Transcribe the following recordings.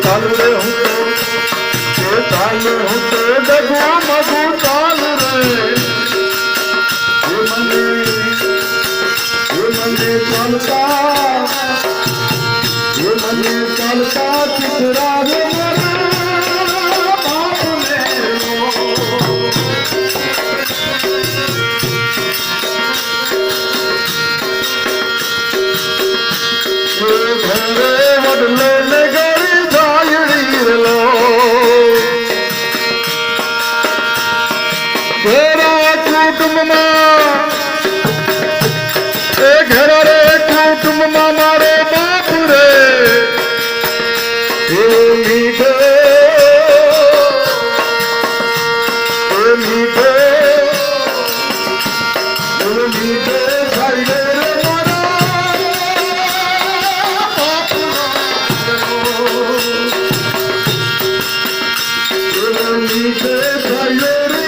चालू रे चालू डगू मगू चाल रे ये चलता चित्रा रे बाप घरे वडले ने गरी जायड़ी लो तेरा कुटुंब घर रे कुटुंब मारे बाप रे मीठे मीठे मीठे साइडे रे मारा बाप मीठे साइडे रे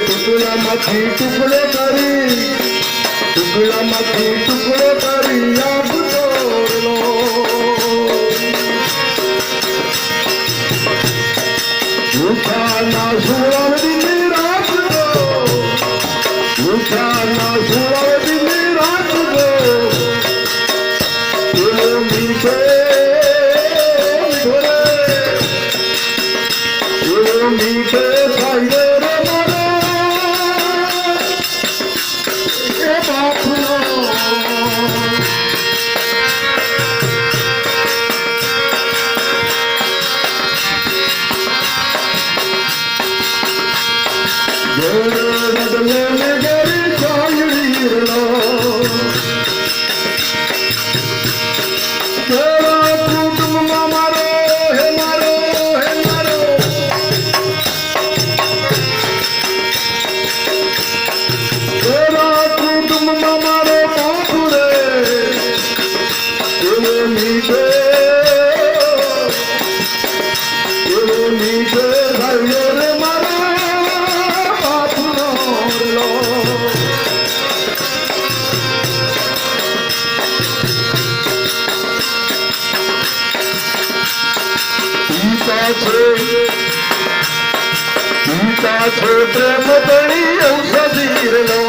टुकड़ा मछी टुकड़े करी टुकड़ा मछी टुकड़े करी अब तोड़ लो झूठा ना सुअर दिन रात दो झूठा ना सुअर दिन रात दो मीठे मीठे साइडे रे मारे ए बाप बदले में गरी साइडी लो तेरा कुटुंब मारो हे मारो हे मारो तेरा कुटुंब मारो बाप रे मीठे भाइयों रे मारा बाप लो गीता छे प्रेम बड़ी औषधि लो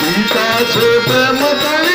गीता छे प्रेम बड़ी